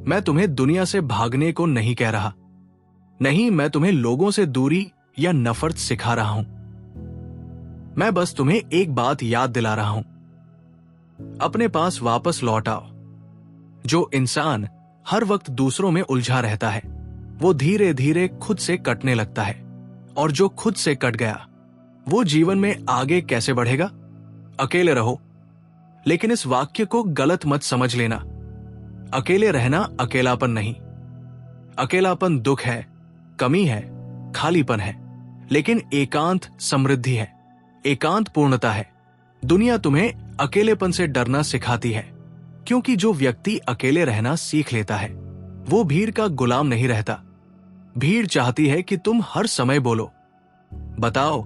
मैं तुम्हें दुनिया से भागने को नहीं कह रहा। नहीं, मैं तुम्हें लोगों से दूरी या नफरत सिखा रहा हूं। मैं बस तुम्हें एक बात याद दिला रहा हूं। अपने पास वापस लौट आओ। जो इंसान हर वक्त दूसरों में उलझा रहता है, वो धीरे धीरे खुद से कटने लगता है, और जो खुद से कट गया, वो जीवन में आगे कैसे बढ़ेगा? अकेले रहो, लेकिन इस वाक्य को गलत मत समझ लेना। अकेले रहना अकेलापन नहीं। अकेलापन दुख है, कमी है, खालीपन है, लेकिन एकांत समृद्धि है, एकांत पूर्णता है। दुनिया तुम्हें अकेलेपन से डरना सिखाती है, क्योंकि जो व्यक्ति अकेले रहना सीख लेता है, वो भीड़ का गुलाम नहीं रहता। भीड़ चाहती है कि तुम हर समय बोलो, बताओ,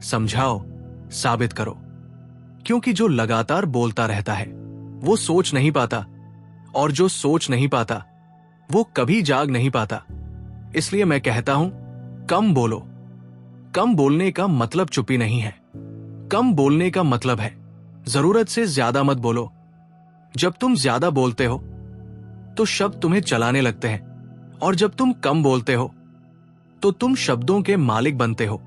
समझाओ, साबित करो, क्योंकि जो लगातार बोलता रहता है वो सोच नहीं पाता, और जो सोच नहीं पाता वो कभी जाग नहीं पाता। इसलिए मैं कहता हूं, कम बोलो। कम बोलने का मतलब चुप्पी नहीं है। कम बोलने का मतलब है जरूरत से ज्यादा मत बोलो। जब तुम ज्यादा बोलते हो तो शब्द तुम्हें चलाने लगते हैं, और जब तुम कम बोलते हो तो तुम शब्दों के मालिक बनते हो।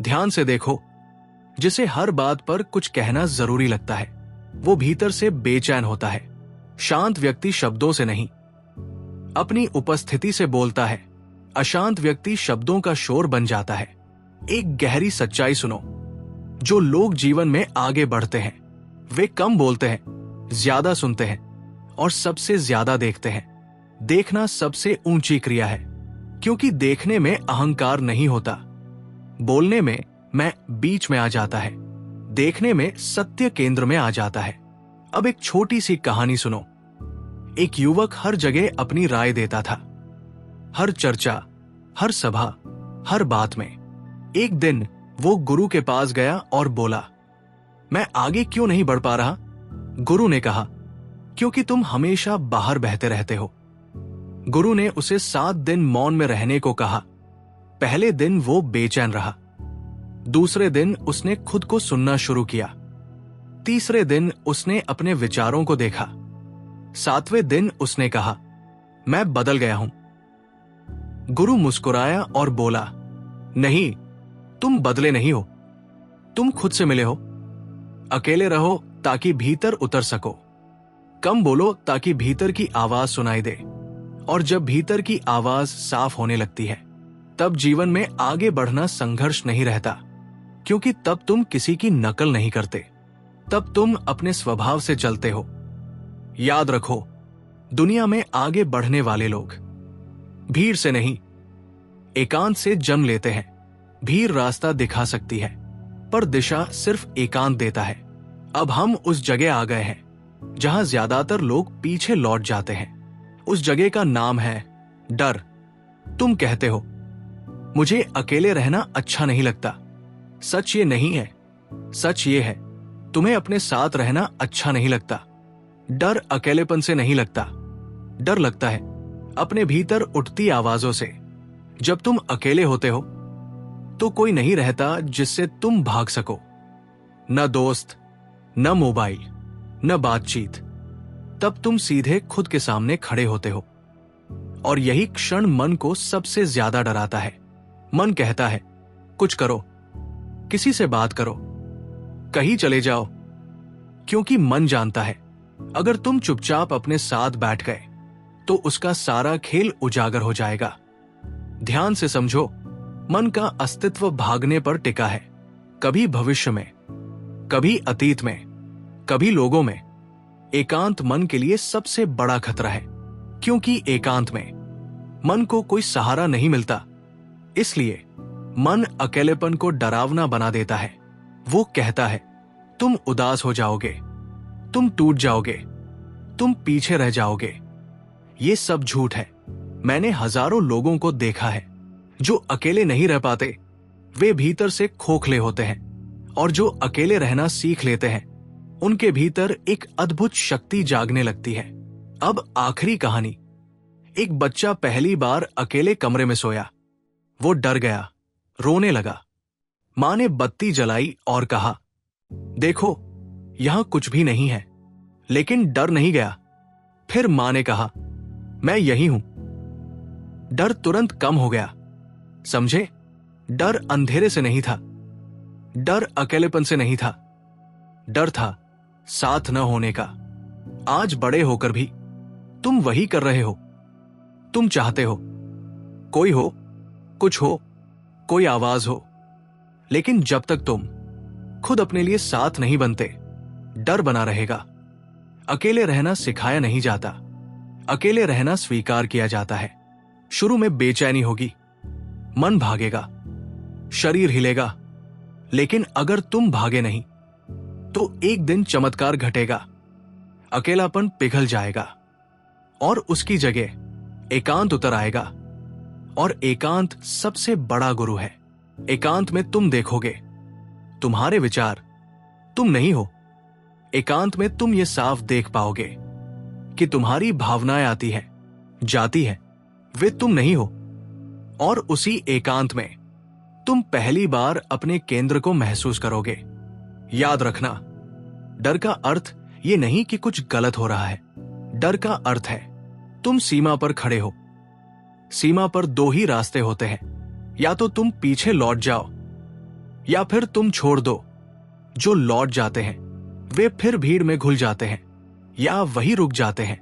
ध्यान से देखो, जिसे हर बात पर कुछ कहना जरूरी लगता है, वो भीतर से बेचैन होता है। शांत व्यक्ति शब्दों से नहीं, अपनी उपस्थिति से बोलता है। अशांत व्यक्ति शब्दों का शोर बन जाता है। एक गहरी सच्चाई सुनो, जो लोग जीवन में आगे बढ़ते हैं, वे कम बोलते हैं, ज्यादा सुनते हैं, और सबसे ज्यादा देखते हैं। देखना सबसे ऊंची क्रिया है, क्योंकि देखने में अहंकार नहीं होता। बोलने में मैं बीच में आ जाता है, देखने में सत्य केंद्र में आ जाता है। अब एक छोटी सी कहानी सुनो। एक युवक हर जगह अपनी राय देता था, हर चर्चा, हर सभा, हर बात में। एक दिन वो गुरु के पास गया और बोला, मैं आगे क्यों नहीं बढ़ पा रहा? गुरु ने कहा, क्योंकि तुम हमेशा बाहर बहते रहते हो। गुरु ने उसे 7 दिन मौन में रहने को कहा। पहले दिन वो बेचैन रहा, दूसरे दिन उसने खुद को सुनना शुरू किया, तीसरे दिन उसने अपने विचारों को देखा, 7वें दिन उसने कहा, मैं बदल गया हूं। गुरु मुस्कुराया और बोला, नहीं, तुम बदले नहीं हो, तुम खुद से मिले हो। अकेले रहो ताकि भीतर उतर सको। कम बोलो ताकि भीतर की आवाज सुनाई दे, और जब भीतर की आवाज साफ होने लगती है, तब जीवन में आगे बढ़ना संघर्ष नहीं रहता, क्योंकि तब तुम किसी की नकल नहीं करते, तब तुम अपने स्वभाव से चलते हो। याद रखो, दुनिया में आगे बढ़ने वाले लोग भीड़ से नहीं, एकांत से जन्म लेते हैं। भीड़ रास्ता दिखा सकती है, पर दिशा सिर्फ एकांत देता है। अब हम उस जगह आ गए हैं जहां ज्यादातर लोग पीछे लौट जाते हैं। उस जगह का नाम है डर। तुम कहते हो, मुझे अकेले रहना अच्छा नहीं लगता। सच ये नहीं है, सच ये है, तुम्हें अपने साथ रहना अच्छा नहीं लगता। डर अकेलेपन से नहीं लगता, डर लगता है अपने भीतर उठती आवाजों से। जब तुम अकेले होते हो तो कोई नहीं रहता जिससे तुम भाग सको, न दोस्त, न मोबाइल, न बातचीत। तब तुम सीधे खुद के सामने खड़े होते हो, और यही क्षण मन को सबसे ज्यादा डराता है। मन कहता है, कुछ करो, किसी से बात करो, कहीं चले जाओ, क्योंकि मन जानता है अगर तुम चुपचाप अपने साथ बैठ गए तो उसका सारा खेल उजागर हो जाएगा। ध्यान से समझो, मन का अस्तित्व भागने पर टिका है। कभी भविष्य में, कभी अतीत में, कभी लोगों में। एकांत मन के लिए सबसे बड़ा खतरा है, क्योंकि एकांत में मन को कोई सहारा नहीं मिलता। इसलिए मन अकेलेपन को डरावना बना देता है। वो कहता है, तुम उदास हो जाओगे, तुम टूट जाओगे, तुम पीछे रह जाओगे। ये सब झूठ है। मैंने हजारों लोगों को देखा है जो अकेले नहीं रह पाते। वे भीतर से खोखले होते हैं, और जो अकेले रहना सीख लेते हैं, उनके भीतर एक अद्भुत शक्ति जागने लगती है। अब आखिरी कहानी। एक बच्चा पहली बार अकेले कमरे में सोया। वो डर गया, रोने लगा। मां ने बत्ती जलाई और कहा, देखो, यहां कुछ भी नहीं है। लेकिन डर नहीं गया। फिर मां ने कहा, मैं यही हूं। डर तुरंत कम हो गया। समझे? डर अंधेरे से नहीं था, डर अकेलेपन से नहीं था, डर था साथ न होने का। आज बड़े होकर भी तुम वही कर रहे हो। तुम चाहते हो कोई हो, कुछ हो, कोई आवाज हो, लेकिन जब तक तुम खुद अपने लिए साथ नहीं बनते, डर बना रहेगा। अकेले रहना सिखाया नहीं जाता, अकेले रहना स्वीकार किया जाता है। शुरू में बेचैनी होगी, मन भागेगा, शरीर हिलेगा, लेकिन अगर तुम भागे नहीं तो एक दिन चमत्कार घटेगा। अकेलापन पिघल जाएगा और उसकी जगह एकांत उतर आएगा। और एकांत सबसे बड़ा गुरु है। एकांत में तुम देखोगे तुम्हारे विचार तुम नहीं हो। एकांत में तुम ये साफ देख पाओगे कि तुम्हारी भावनाएं आती है, जाती है, वे तुम नहीं हो। और उसी एकांत में तुम पहली बार अपने केंद्र को महसूस करोगे। याद रखना, डर का अर्थ ये नहीं कि कुछ गलत हो रहा है। डर का अर्थ है तुम सीमा पर खड़े हो। सीमा पर दो ही रास्ते होते हैं, या तो तुम पीछे लौट जाओ या फिर तुम छोड़ दो। जो लौट जाते हैं वे फिर भीड़ में घुल जाते हैं या वही रुक जाते हैं,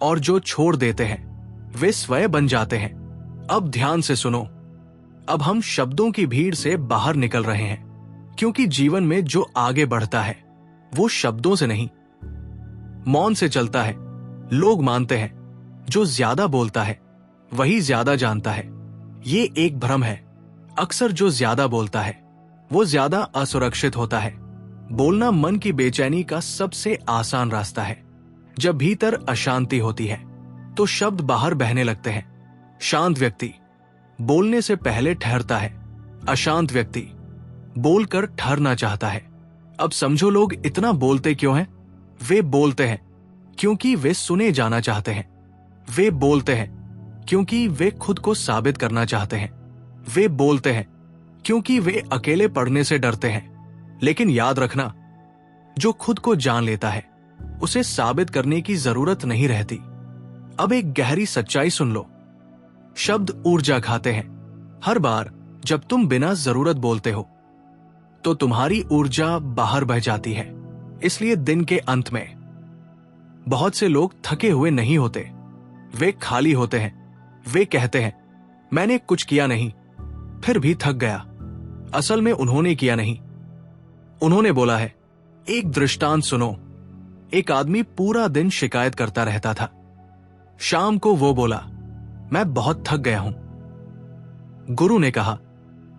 और जो छोड़ देते हैं वे स्वयं बन जाते हैं। अब ध्यान से सुनो। अब हम शब्दों की भीड़ से बाहर निकल रहे हैं, क्योंकि जीवन में जो आगे बढ़ता है वो शब्दों से नहीं, मौन से चलता है। लोग मानते हैं जो ज्यादा बोलता है वही ज्यादा जानता है। ये एक भ्रम है। अक्सर जो ज्यादा बोलता है वो ज्यादा असुरक्षित होता है। बोलना मन की बेचैनी का सबसे आसान रास्ता है। जब भीतर अशांति होती है तो शब्द बाहर बहने लगते हैं। शांत व्यक्ति बोलने से पहले ठहरता है, अशांत व्यक्ति बोलकर ठहरना चाहता है। अब समझो लोग इतना बोलते क्यों हैं? वे बोलते हैं क्योंकि वे सुने जाना चाहते हैं। वे बोलते हैं क्योंकि वे खुद को साबित करना चाहते हैं। वे बोलते हैं क्योंकि वे अकेले पड़ने से डरते हैं। लेकिन याद रखना, जो खुद को जान लेता है उसे साबित करने की जरूरत नहीं रहती। अब एक गहरी सच्चाई सुन लो। शब्द ऊर्जा खाते हैं। हर बार जब तुम बिना जरूरत बोलते हो तो तुम्हारी ऊर्जा बाहर बह जाती है। इसलिए दिन के अंत में बहुत से लोग थके हुए नहीं होते, वे खाली होते हैं। वे कहते हैं मैंने कुछ किया नहीं, फिर भी थक गया। असल में उन्होंने किया नहीं, उन्होंने बोला है। एक दृष्टांत सुनो। एक आदमी पूरा दिन शिकायत करता रहता था। शाम को वो बोला मैं बहुत थक गया हूं। गुरु ने कहा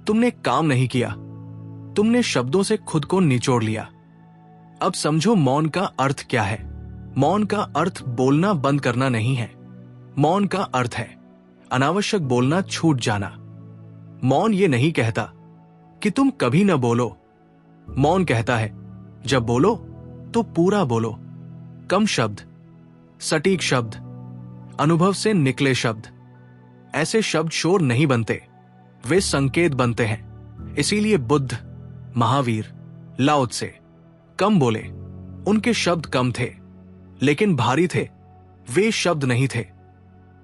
तुमने काम नहीं किया, तुमने शब्दों से खुद को निचोड़ लिया। अब समझो मौन का अर्थ क्या है। मौन का अर्थ बोलना बंद करना नहीं है। मौन का अर्थ है अनावश्यक बोलना छूट जाना। मौन ये नहीं कहता कि तुम कभी न बोलो। मौन कहता है जब बोलो तो पूरा बोलो। कम शब्द, सटीक शब्द, अनुभव से निकले शब्द। ऐसे शब्द शोर नहीं बनते, वे संकेत बनते हैं। इसीलिए बुद्ध, महावीर, लाओ त्से कम बोले। उनके शब्द कम थे लेकिन भारी थे। वे शब्द नहीं थे,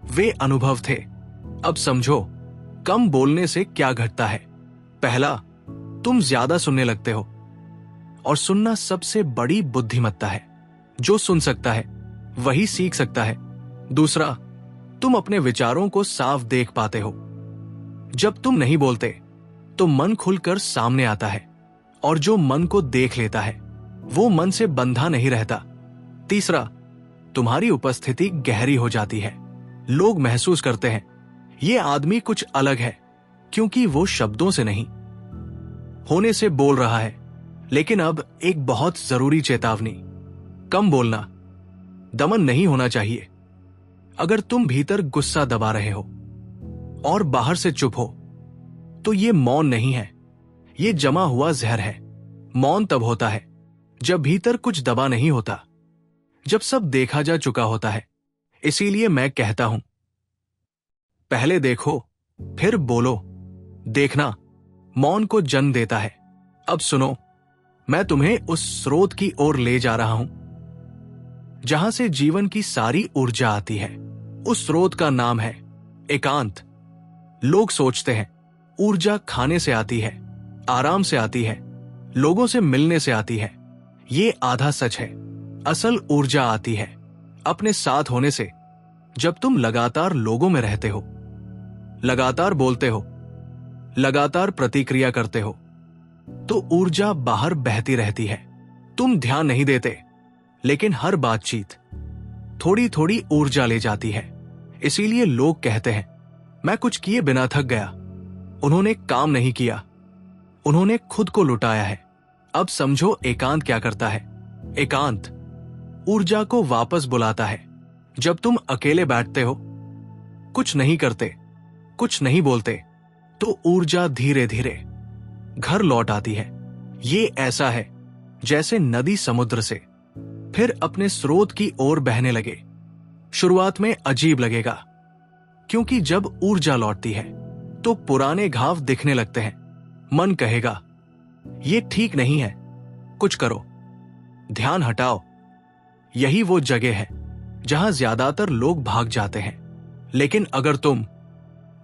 वे अनुभव थे। अब समझो कम बोलने से क्या घटता है। पहला, तुम ज्यादा सुनने लगते हो, और सुनना सबसे बड़ी बुद्धिमत्ता है। जो सुन सकता है वही सीख सकता है। दूसरा, तुम अपने विचारों को साफ देख पाते हो। जब तुम नहीं बोलते तो मन खुलकर सामने आता है, और जो मन को देख लेता है वो मन से बंधा नहीं रहता। तीसरा, तुम्हारी उपस्थिति गहरी हो जाती है। लोग महसूस करते हैं ये आदमी कुछ अलग है, क्योंकि वो शब्दों से नहीं, होने से बोल रहा है। लेकिन अब एक बहुत जरूरी चेतावनी, कम बोलना दमन नहीं होना चाहिए। अगर तुम भीतर गुस्सा दबा रहे हो और बाहर से चुप हो तो ये मौन नहीं है, ये जमा हुआ जहर है। मौन तब होता है जब भीतर कुछ दबा नहीं होता, जब सब देखा जा चुका होता है। इसीलिए मैं कहता हूं पहले देखो फिर बोलो। देखना मौन को जन्म देता है। अब सुनो, मैं तुम्हें उस स्रोत की ओर ले जा रहा हूं जहां से जीवन की सारी ऊर्जा आती है। उस स्रोत का नाम है एकांत। लोग सोचते हैं ऊर्जा खाने से आती है, आराम से आती है, लोगों से मिलने से आती है। ये आधा सच है। असल ऊर्जा आती है अपने साथ होने से। जब तुम लगातार लोगों में रहते हो, लगातार बोलते हो, लगातार प्रतिक्रिया करते हो, तो ऊर्जा बाहर बहती रहती है। तुम ध्यान नहीं देते, लेकिन हर बातचीत थोड़ी थोड़ी ऊर्जा ले जाती है। इसीलिए लोग कहते हैं, मैं कुछ किए बिना थक गया। उन्होंने काम नहीं किया, उन्होंने खुद को लुटाया है। अब समझो एकांत क्या करता है। एकांत ऊर्जा को वापस बुलाता है। जब तुम अकेले बैठते हो, कुछ नहीं करते, कुछ नहीं बोलते, तो ऊर्जा धीरे धीरे घर लौट आती है। ये ऐसा है जैसे नदी समुद्र से फिर अपने स्रोत की ओर बहने लगे। शुरुआत में अजीब लगेगा, क्योंकि जब ऊर्जा लौटती है तो पुराने घाव दिखने लगते हैं। मन कहेगा, ये ठीक नहीं है, कुछ करो, ध्यान हटाओ। यही वो जगह है जहां ज्यादातर लोग भाग जाते हैं। लेकिन अगर तुम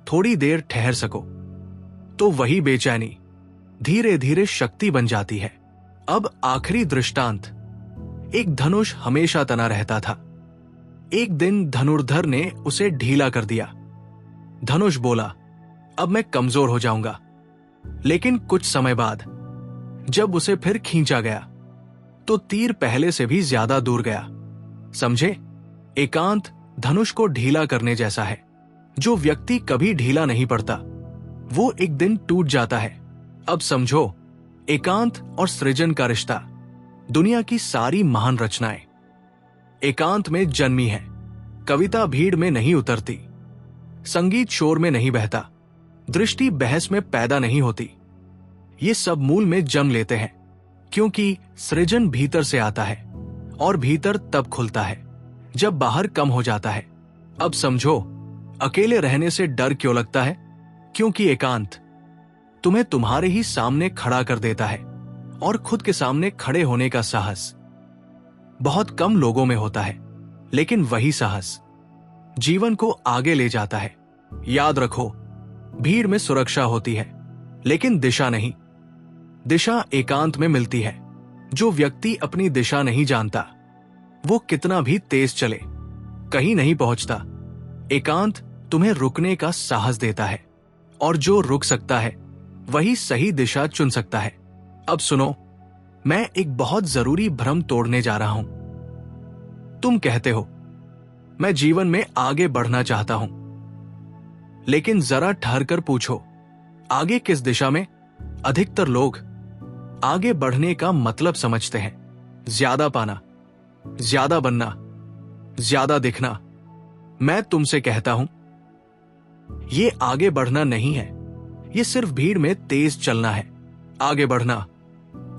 थोड़ी देर ठहर सको, तो वही बेचैनी धीरे धीरे शक्ति बन जाती है। अब आखिरी दृष्टांत। एक धनुष हमेशा तना रहता था। एक दिन धनुर्धर ने उसे ढीला कर दिया। धनुष बोला, अब मैं कमजोर हो जाऊंगा। लेकिन कुछ समय बाद जब उसे फिर खींचा गया, तो तीर पहले से भी ज्यादा दूर गया। समझे? एकांत धनुष को ढीला करने जैसा है। जो व्यक्ति कभी ढीला नहीं पड़ता, वो एक दिन टूट जाता है। अब समझो, एकांत और सृजन का रिश्ता। दुनिया की सारी महान रचनाएं एकांत में जन्मी है। कविता भीड़ में नहीं उतरती, संगीत शोर में नहीं बहता, दृष्टि बहस में पैदा नहीं होती। ये सब मूल में जन्म लेते हैं, क्योंकि सृजन भीतर से आता है, और भीतर तब खुलता है जब बाहर कम हो जाता है। अब समझो, अकेले रहने से डर क्यों लगता है? क्योंकि एकांत तुम्हें तुम्हारे ही सामने खड़ा कर देता है, और खुद के सामने खड़े होने का साहस बहुत कम लोगों में होता है। लेकिन वही साहस जीवन को आगे ले जाता है। याद रखो, भीड़ में सुरक्षा होती है, लेकिन दिशा नहीं। दिशा एकांत में मिलती है। जो व्यक्ति अपनी दिशा नहीं जानता, वो कितना भी तेज चले, कहीं नहीं पहुंचता। एकांत तुम्हें रुकने का साहस देता है, और जो रुक सकता है वही सही दिशा चुन सकता है। अब सुनो, मैं एक बहुत जरूरी भ्रम तोड़ने जा रहा हूं। तुम कहते हो, मैं जीवन में आगे बढ़ना चाहता हूं। लेकिन जरा ठहर कर पूछो, आगे किस दिशा में? अधिकतर लोग आगे बढ़ने का मतलब समझते हैं ज्यादा पाना, ज्यादा बनना, ज्यादा दिखना। मैं तुमसे कहता हूं, ये आगे बढ़ना नहीं है। ये सिर्फ भीड़ में तेज चलना है। आगे बढ़ना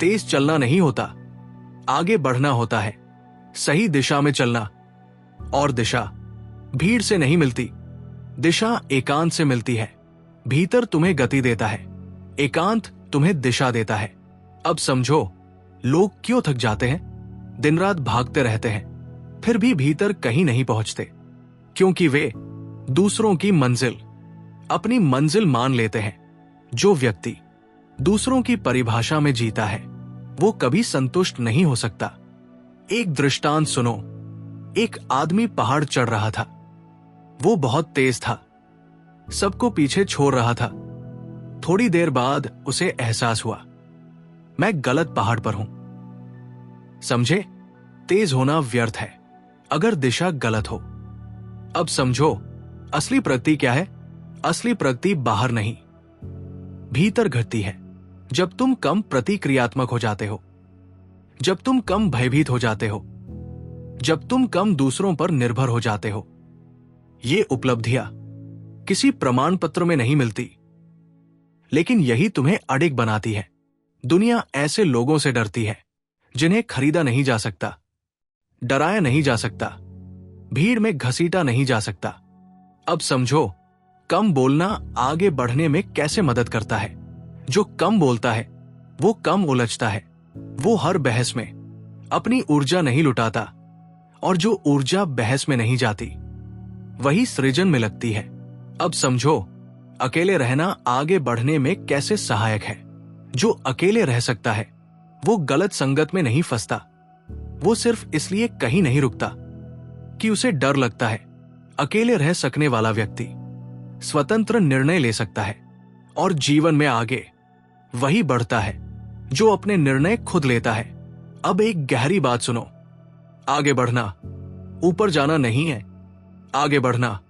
तेज चलना नहीं होता। आगे बढ़ना होता है सही दिशा में चलना। और दिशा भीड़ से नहीं मिलती, दिशा एकांत से मिलती है। भीतर तुम्हें गति देता है, एकांत तुम्हें दिशा देता है। अब समझो, लोग क्यों थक जाते हैं? दिन रात भागते रहते हैं, फिर भी भीतर कहीं नहीं पहुंचते, क्योंकि वे दूसरों की मंजिल अपनी मंजिल मान लेते हैं। जो व्यक्ति दूसरों की परिभाषा में जीता है, वो कभी संतुष्ट नहीं हो सकता। एक दृष्टांत सुनो। एक आदमी पहाड़ चढ़ रहा था। वो बहुत तेज था, सबको पीछे छोड़ रहा था। थोड़ी देर बाद उसे एहसास हुआ, मैं गलत पहाड़ पर हूं। समझे? तेज होना व्यर्थ है अगर दिशा गलत हो। अब समझो, असली प्रगति क्या है? असली प्रगति बाहर नहीं, भीतर घटती है। जब तुम कम प्रतिक्रियात्मक हो जाते हो, जब तुम कम भयभीत हो जाते हो, जब तुम कम दूसरों पर निर्भर हो जाते हो। ये उपलब्धियां किसी प्रमाण पत्र में नहीं मिलती, लेकिन यही तुम्हें अडिग बनाती है। दुनिया ऐसे लोगों से डरती है जिन्हें खरीदा नहीं जा सकता, डराया नहीं जा सकता, भीड़ में घसीटा नहीं जा सकता। अब समझो, कम बोलना आगे बढ़ने में कैसे मदद करता है। जो कम बोलता है वो कम उलझता है, वो हर बहस में अपनी ऊर्जा नहीं लुटाता, और जो ऊर्जा बहस में नहीं जाती वही सृजन में लगती है। अब समझो, अकेले रहना आगे बढ़ने में कैसे सहायक है। जो अकेले रह सकता है वो गलत संगत में नहीं फंसता। वो सिर्फ इसलिए कहीं नहीं रुकता कि उसे डर लगता है। अकेले रह सकने वाला व्यक्ति स्वतंत्र निर्णय ले सकता है और जीवन में आगे वही बढ़ता है जो अपने निर्णय खुद लेता है। अब एक गहरी बात सुनो, आगे बढ़ना ऊपर जाना नहीं है। आगे बढ़ना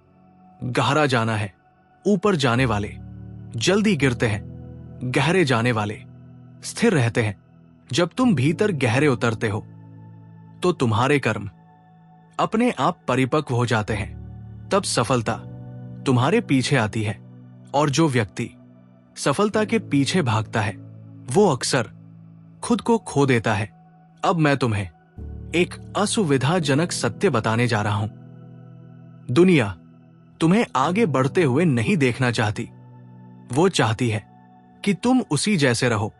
गहरा जाना है। ऊपर जाने वाले जल्दी गिरते हैं, गहरे जाने वाले स्थिर रहते हैं। जब तुम भीतर गहरे उतरते हो तो तुम्हारे कर्म अपने आप परिपक्व हो जाते हैं। तब सफलता तुम्हारे पीछे आती है। और जो व्यक्ति सफलता के पीछे भागता है वो अक्सर खुद को खो देता है। अब मैं तुम्हें एक असुविधाजनक सत्य बताने जा रहा हूं। दुनिया तुम्हें आगे बढ़ते हुए नहीं देखना चाहती। वो चाहती है कि तुम उसी जैसे रहो।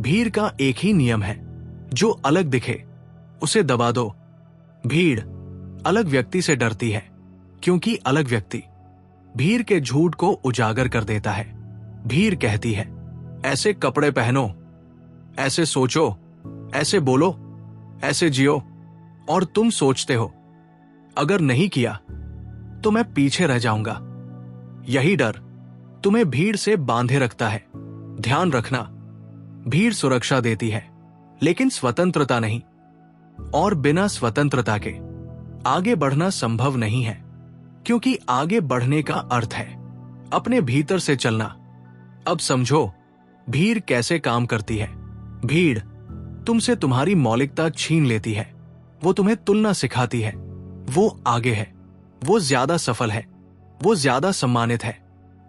भीड़ का एक ही नियम है, जो अलग दिखे उसे दबा दो। भीड़ अलग व्यक्ति से डरती है क्योंकि अलग व्यक्ति भीड़ के झूठ को उजागर कर देता है। भीड़ कहती है, ऐसे कपड़े पहनो, ऐसे सोचो, ऐसे बोलो, ऐसे जियो। और तुम सोचते हो अगर नहीं किया तो मैं पीछे रह जाऊंगा। यही डर तुम्हें भीड़ से बांधे रखता है। ध्यान रखना, भीड़ सुरक्षा देती है लेकिन स्वतंत्रता नहीं। और बिना स्वतंत्रता के आगे बढ़ना संभव नहीं है, क्योंकि आगे बढ़ने का अर्थ है अपने भीतर से चलना। अब समझो भीड़ कैसे काम करती है। भीड़ तुमसे तुम्हारी मौलिकता छीन लेती है। वो तुम्हें तुलना सिखाती है। वो आगे है, वो ज्यादा सफल है, वो ज्यादा सम्मानित है।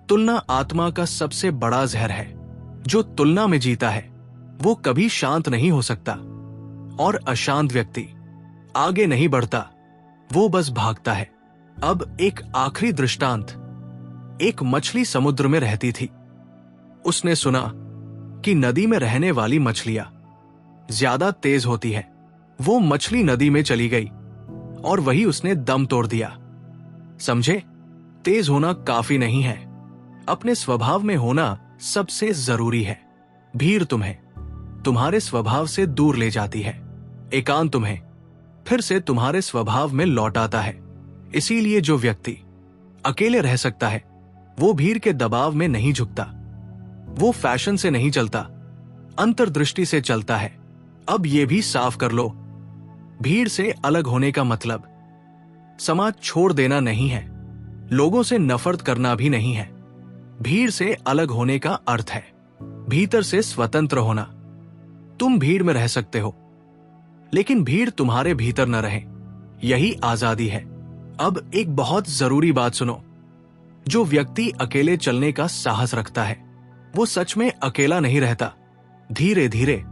तुलना आत्मा का सबसे बड़ा जहर है। जो तुलना में जीता है वो कभी शांत नहीं हो सकता। और अशांत व्यक्ति आगे नहीं बढ़ता, वो बस भागता है। अब एक आखिरी दृष्टांत। एक मछली समुद्र में रहती थी। उसने सुना कि नदी में रहने वाली मछलियां ज्यादा तेज होती है। वो मछली नदी में चली गई और वही उसने दम तोड़ दिया। समझे, तेज होना काफी नहीं है, अपने स्वभाव में होना सबसे जरूरी है। भीड़ तुम्हें तुम्हारे स्वभाव से दूर ले जाती है। एकांत तुम्हें फिर से तुम्हारे स्वभाव में लौटाता है। इसीलिए जो व्यक्ति अकेले रह सकता है वो भीड़ के दबाव में नहीं झुकता। वो फैशन से नहीं चलता, अंतर्दृष्टि से चलता है। अब ये भी साफ कर लो, भीड़ से अलग होने का मतलब समाज छोड़ देना नहीं है, लोगों से नफरत करना भी नहीं है। भीड़ से अलग होने का अर्थ है भीतर से स्वतंत्र होना। तुम भीड़ में रह सकते हो लेकिन भीड़ तुम्हारे भीतर न रहे, यही आजादी है। अब एक बहुत जरूरी बात सुनो, जो व्यक्ति अकेले चलने का साहस रखता है वो सच में अकेला नहीं रहता। धीरे धीरे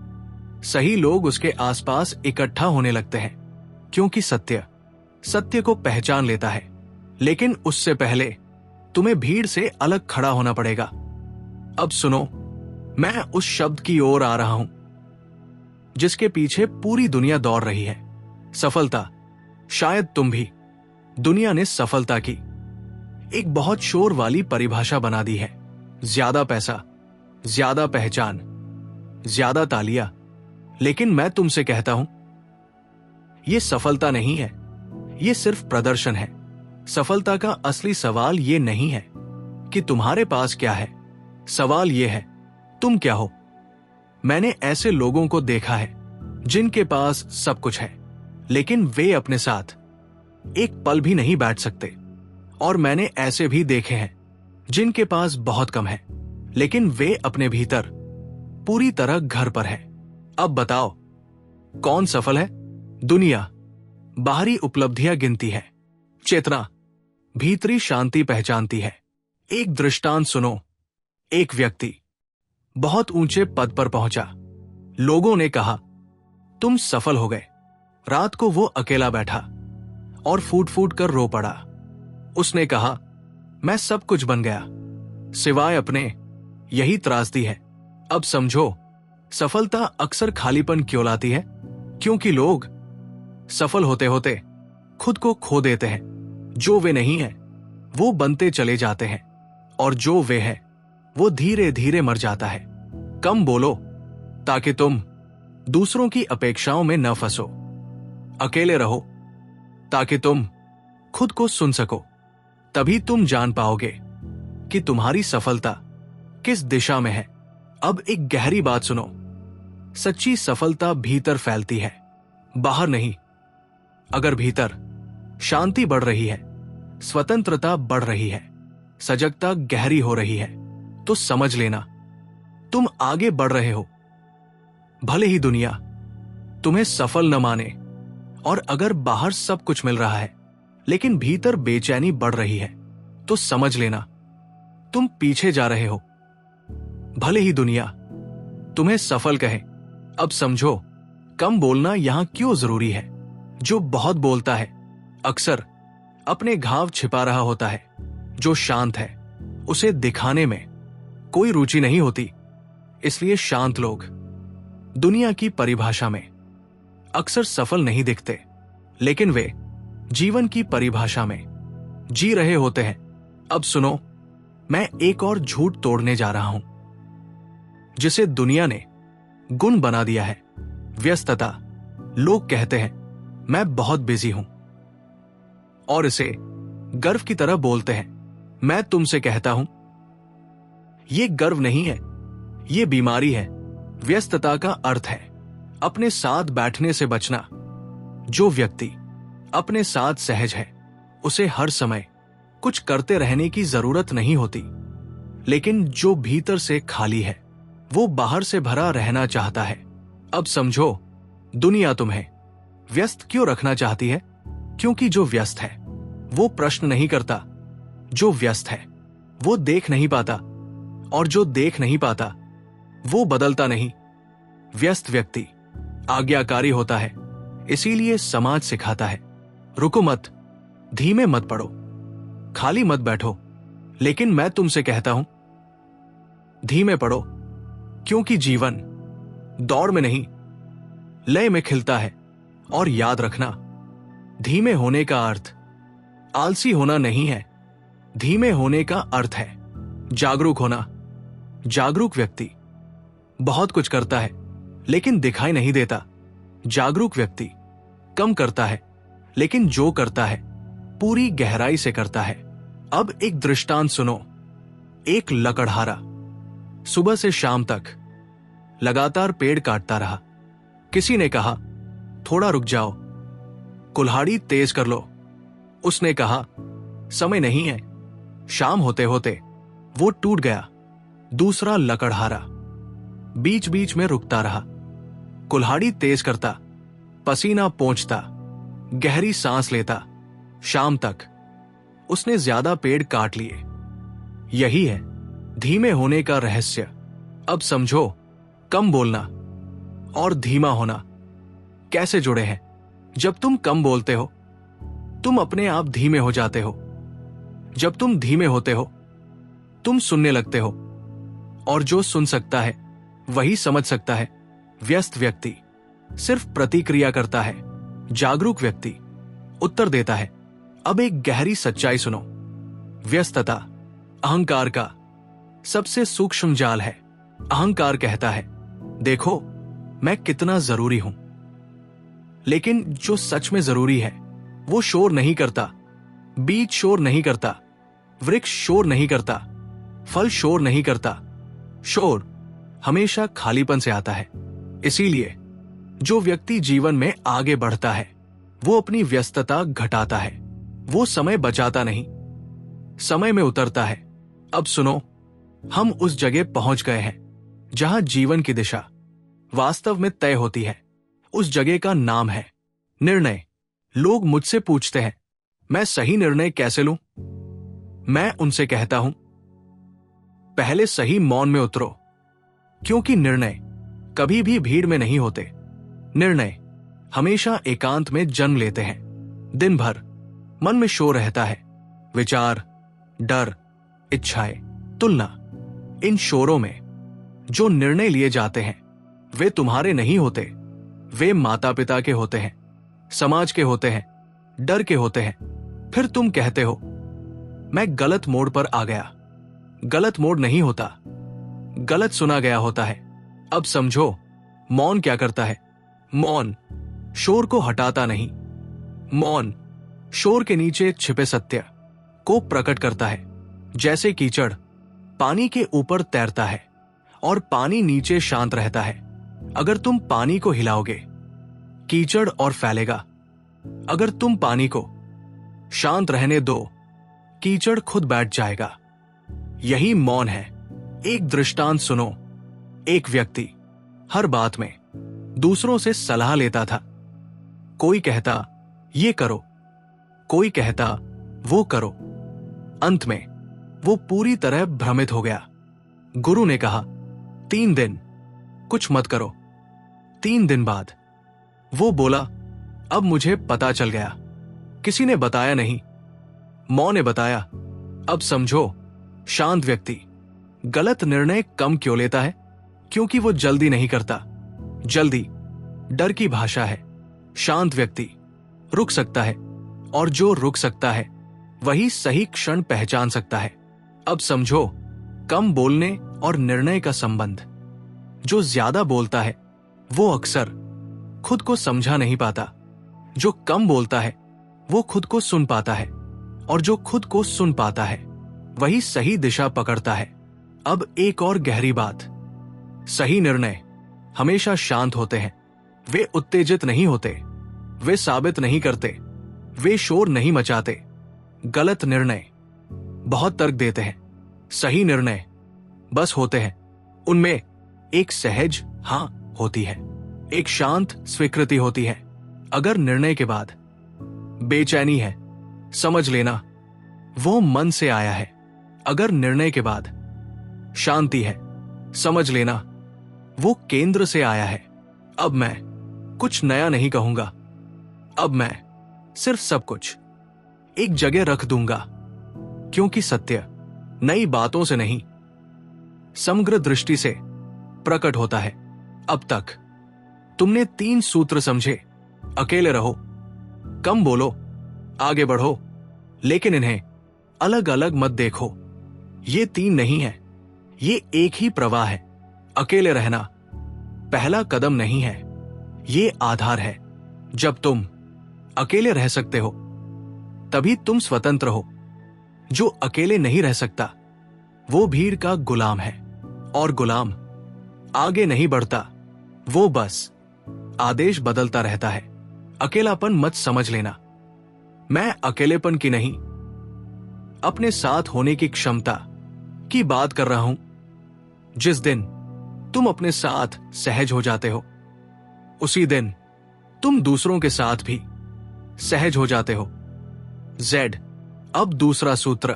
सही लोग उसके आसपास इकट्ठा होने लगते हैं, क्योंकि सत्य को पहचान लेता है। लेकिन उससे पहले तुम्हें भीड़ से अलग खड़ा होना पड़ेगा। अब सुनो, मैं उस शब्द की ओर आ रहा हूं जिसके पीछे पूरी दुनिया दौड़ रही है, सफलता। शायद तुम भी। दुनिया ने सफलता की एक बहुत शोर वाली परिभाषा बना दी है। ज्यादा पैसा, ज्यादा पहचान, ज्यादा तालियां। लेकिन मैं तुमसे कहता हूं, यह सफलता नहीं है, यह सिर्फ प्रदर्शन है। सफलता का असली सवाल यह नहीं है कि तुम्हारे पास क्या है, सवाल यह है तुम क्या हो। मैंने ऐसे लोगों को देखा है जिनके पास सब कुछ है लेकिन वे अपने साथ एक पल भी नहीं बैठ सकते। और मैंने ऐसे भी देखे हैं जिनके पास बहुत कम है लेकिन वे अपने भीतर पूरी तरह घर पर है। अब बताओ कौन सफल है? दुनिया बाहरी उपलब्धियां गिनती है, चेतना भीतरी शांति पहचानती है। एक दृष्टांत सुनो, एक व्यक्ति बहुत ऊंचे पद पर पहुंचा। लोगों ने कहा तुम सफल हो गए। रात को वो अकेला बैठा और फूट फूट कर रो पड़ा। उसने कहा मैं सब कुछ बन गया सिवाय अपने। यही त्रासदी है। अब समझो, सफलता अक्सर खालीपन क्यों लाती है? क्योंकि लोग सफल होते होते खुद को खो देते हैं। जो वे नहीं है वो बनते चले जाते हैं, और जो वे है वो धीरे धीरे मर जाता है। कम बोलो ताकि तुम दूसरों की अपेक्षाओं में न फंसो। अकेले रहो ताकि तुम खुद को सुन सको। तभी तुम जान पाओगे कि तुम्हारी सफलता किस दिशा में है। अब एक गहरी बात सुनो, सच्ची सफलता भीतर फैलती है, बाहर नहीं। अगर भीतर शांति बढ़ रही है, स्वतंत्रता बढ़ रही है, सजगता गहरी हो रही है, तो समझ लेना तुम आगे बढ़ रहे हो। भले ही दुनिया तुम्हें सफल न माने, और अगर बाहर सब कुछ मिल रहा है लेकिन भीतर बेचैनी बढ़ रही है, तो समझ लेना तुम पीछे जा रहे हो। भले ही दुनिया तुम्हें सफल कहे, अब समझो कम बोलना यहां क्यों जरूरी है। जो बहुत बोलता है अक्सर अपने घाव छिपा रहा होता है। जो शांत है उसे दिखाने में कोई रुचि नहीं होती। इसलिए शांत लोग दुनिया की परिभाषा में अक्सर सफल नहीं दिखते, लेकिन वे जीवन की परिभाषा में जी रहे होते हैं। अब सुनो, मैं एक और झूठ तोड़ने जा रहा हूं जिसे दुनिया ने गुण बना दिया है, व्यस्तता। लोग कहते हैं मैं बहुत बिजी हूं, और इसे गर्व की तरह बोलते हैं। मैं तुमसे कहता हूं यह गर्व नहीं है, यह बीमारी है। व्यस्तता का अर्थ है अपने साथ बैठने से बचना। जो व्यक्ति अपने साथ सहज है उसे हर समय कुछ करते रहने की जरूरत नहीं होती, लेकिन जो भीतर से खाली है वो बाहर से भरा रहना चाहता है। अब समझो, दुनिया तुम्हें व्यस्त क्यों रखना चाहती है? क्योंकि जो व्यस्त है वो प्रश्न नहीं करता, जो व्यस्त है वो देख नहीं पाता, और जो देख नहीं पाता वो बदलता नहीं। व्यस्त व्यक्ति आज्ञाकारी होता है, इसीलिए समाज सिखाता है रुको मत, धीमे मत पड़ो, खाली मत बैठो। लेकिन मैं तुमसे कहता हूं धीमे पड़ो, क्योंकि जीवन दौड़ में नहीं लय में खिलता है। और याद रखना, धीमे होने का अर्थ आलसी होना नहीं है। धीमे होने का अर्थ है जागरूक होना। जागरूक व्यक्ति बहुत कुछ करता है लेकिन दिखाई नहीं देता। जागरूक व्यक्ति कम करता है लेकिन जो करता है पूरी गहराई से करता है। अब एक दृष्टांत सुनो। एक लकड़हारा सुबह से शाम तक लगातार पेड़ काटता रहा। किसी ने कहा थोड़ा रुक जाओ, कुल्हाड़ी तेज कर लो। उसने कहा समय नहीं है। शाम होते होते वो टूट गया। दूसरा लकड़हारा बीच बीच में रुकता रहा, कुल्हाड़ी तेज करता, पसीना पोंछता, गहरी सांस लेता। शाम तक उसने ज्यादा पेड़ काट लिए। यही है धीमे होने का रहस्य। अब समझो, कम बोलना और धीमा होना कैसे जुड़े हैं। जब तुम कम बोलते हो तुम अपने आप धीमे हो जाते हो। जब तुम धीमे होते हो तुम सुनने लगते हो, और जो सुन सकता है वही समझ सकता है। व्यस्त व्यक्ति सिर्फ प्रतिक्रिया करता है, जागरूक व्यक्ति उत्तर देता है। अब एक गहरी सच्चाई सुनो। व्यस्तता अहंकार का सबसे सूक्ष्म जाल है। अहंकार कहता है देखो मैं कितना जरूरी हूं, लेकिन जो सच में जरूरी है वो शोर नहीं करता। बीज शोर नहीं करता, वृक्ष शोर नहीं करता, फल शोर नहीं करता। शोर हमेशा खालीपन से आता है। इसीलिए जो व्यक्ति जीवन में आगे बढ़ता है वो अपनी व्यस्तता घटाता है। वो समय बचाता नहीं, समय में उतरता है। अब सुनो, हम उस जगह पहुंच गए हैं जहां जीवन की दिशा वास्तव में तय होती है। उस जगह का नाम है निर्णय। लोग मुझसे पूछते हैं मैं सही निर्णय कैसे लूं? मैं उनसे कहता हूं पहले सही मौन में उतरो, क्योंकि निर्णय कभी भी भीड़ में नहीं होते। निर्णय हमेशा एकांत में जन्म लेते हैं। दिन भर मन में शोर रहता है, विचार, डर, इच्छाएं, तुलना। इन शोरों में जो निर्णय लिए जाते हैं वे तुम्हारे नहीं होते। वे माता पिता के होते हैं, समाज के होते हैं, डर के होते हैं, फिर तुम कहते हो मैं गलत मोड़ पर आ गया। गलत मोड़ नहीं होता, गलत सुना गया होता है। अब समझो मौन क्या करता है। मौन शोर को हटाता नहीं। मौन शोर के नीचे छिपे सत्य को प्रकट करता है। जैसे कीचड़ पानी के ऊपर तैरता है और पानी नीचे शांत रहता है। अगर तुम पानी को हिलाओगे, कीचड़ और फैलेगा। अगर तुम पानी को शांत रहने दो, कीचड़ खुद बैठ जाएगा। यही मौन है। एक दृष्टांत सुनो। एक व्यक्ति हर बात में दूसरों से सलाह लेता था। कोई कहता ये करो, कोई कहता वो करो। अंत में वो पूरी तरह भ्रमित हो गया। गुरु ने कहा 3 दिन कुछ मत करो। 3 दिन बाद वो बोला अब मुझे पता चल गया। किसी ने बताया नहीं, मौन ने बताया। अब समझो शांत व्यक्ति गलत निर्णय कम क्यों लेता है? क्योंकि वो जल्दी नहीं करता। जल्दी डर की भाषा है। शांत व्यक्ति रुक सकता है, और जो रुक सकता है वही सही क्षण पहचान सकता है। अब समझो कम बोलने और निर्णय का संबंध। जो ज्यादा बोलता है वो अक्सर खुद को समझा नहीं पाता। जो कम बोलता है वो खुद को सुन पाता है, और जो खुद को सुन पाता है वही सही दिशा पकड़ता है। अब एक और गहरी बात, सही निर्णय हमेशा शांत होते हैं। वे उत्तेजित नहीं होते, वे साबित नहीं करते, वे शोर नहीं मचाते। गलत निर्णय बहुत तर्क देते हैं, सही निर्णय बस होते हैं। उनमें एक सहज हां होती है, एक शांत स्वीकृति होती है। अगर निर्णय के बाद बेचैनी है, समझ लेना वो मन से आया है। अगर निर्णय के बाद शांति है, समझ लेना वो केंद्र से आया है। अब मैं कुछ नया नहीं कहूंगा। अब मैं सिर्फ सब कुछ एक जगह रख दूंगा, क्योंकि सत्य नई बातों से नहीं, समग्र दृष्टि से प्रकट होता है। अब तक तुमने 3 सूत्र समझे। अकेले रहो, कम बोलो, आगे बढ़ो, लेकिन इन्हें अलग अलग मत देखो। ये 3 नहीं है, ये एक ही प्रवाह है। अकेले रहना पहला कदम नहीं है, ये आधार है। जब तुम अकेले रह सकते हो तभी तुम स्वतंत्र हो। जो अकेले नहीं रह सकता वो भीड़ का गुलाम है, और गुलाम आगे नहीं बढ़ता, वो बस आदेश बदलता रहता है। अकेलापन मत समझ लेना। मैं अकेलेपन की नहीं, अपने साथ होने की क्षमता की बात कर रहा हूं। जिस दिन तुम अपने साथ सहज हो जाते हो, उसी दिन तुम दूसरों के साथ भी सहज हो जाते हो। Z। अब दूसरा सूत्र,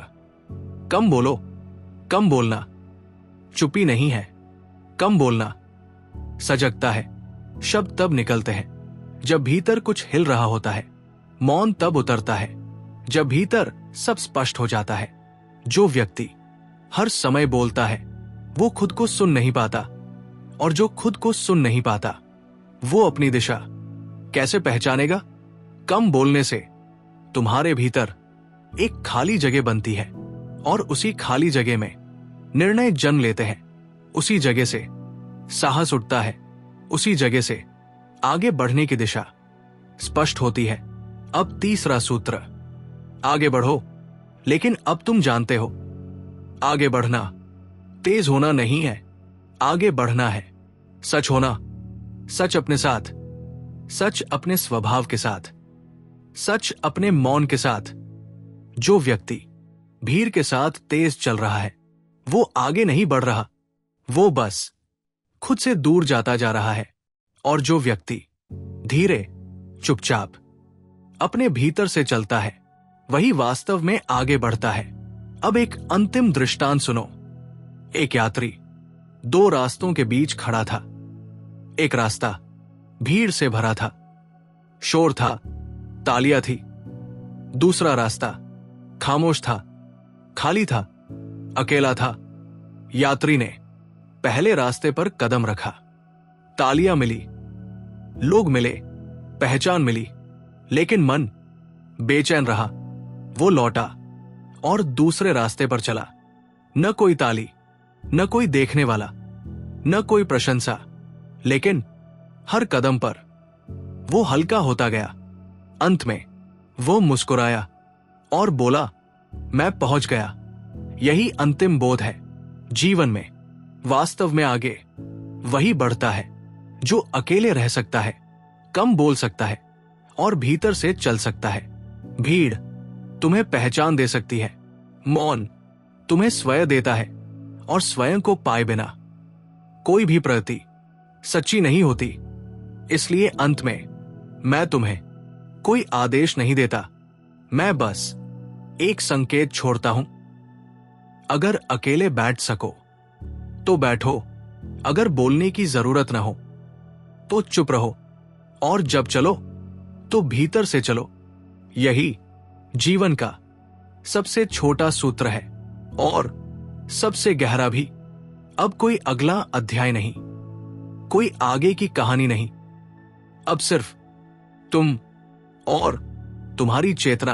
कम बोलो। कम बोलना चुप्पी नहीं है, कम बोलना सजगता है। शब्द तब निकलते हैं जब भीतर कुछ हिल रहा होता है। मौन तब उतरता है जब भीतर सब स्पष्ट हो जाता है। जो व्यक्ति हर समय बोलता है वो खुद को सुन नहीं पाता, और जो खुद को सुन नहीं पाता वो अपनी दिशा कैसे पहचानेगा? कम बोलने से तुम्हारे भीतर एक खाली जगह बनती है, और उसी खाली जगह में निर्णय जन्म लेते हैं। उसी जगह से साहस उठता है, उसी जगह से आगे बढ़ने की दिशा स्पष्ट होती है। अब तीसरा सूत्र, आगे बढ़ो। लेकिन अब तुम जानते हो आगे बढ़ना तेज होना नहीं है, आगे बढ़ना है सच होना। सच अपने साथ, सच अपने स्वभाव के साथ, सच अपने मौन के साथ। जो व्यक्ति भीड़ के साथ तेज चल रहा है वो आगे नहीं बढ़ रहा, वो बस खुद से दूर जाता जा रहा है। और जो व्यक्ति धीरे चुपचाप अपने भीतर से चलता है वही वास्तव में आगे बढ़ता है। अब एक अंतिम दृष्टांत सुनो। एक यात्री 2 रास्तों के बीच खड़ा था। एक रास्ता भीड़ से भरा था, शोर था, तालियां थी। दूसरा रास्ता खामोश था, खाली था, अकेला था। यात्री ने पहले रास्ते पर कदम रखा। तालियां मिली, लोग मिले, पहचान मिली, लेकिन मन बेचैन रहा। वो लौटा और दूसरे रास्ते पर चला। न कोई ताली, न कोई देखने वाला, न कोई प्रशंसा, लेकिन हर कदम पर वो हल्का होता गया। अंत में वो मुस्कुराया और बोला, मैं पहुंच गया। यही अंतिम बोध है जीवन में। वास्तव में आगे वही बढ़ता है जो अकेले रह सकता है, कम बोल सकता है और भीतर से चल सकता है। भीड़ तुम्हें पहचान दे सकती है, मौन तुम्हें स्वयं देता है, और स्वयं को पाए बिना कोई भी प्रगति सच्ची नहीं होती। इसलिए अंत में मैं तुम्हें कोई आदेश नहीं देता, मैं बस एक संकेत छोड़ता हूं। अगर अकेले बैठ सको तो बैठो, अगर बोलने की जरूरत ना हो तो चुप रहो, और जब चलो तो भीतर से चलो। यही जीवन का सबसे छोटा सूत्र है और सबसे गहरा भी। अब कोई अगला अध्याय नहीं, कोई आगे की कहानी नहीं। अब सिर्फ तुम और तुम्हारी चेतना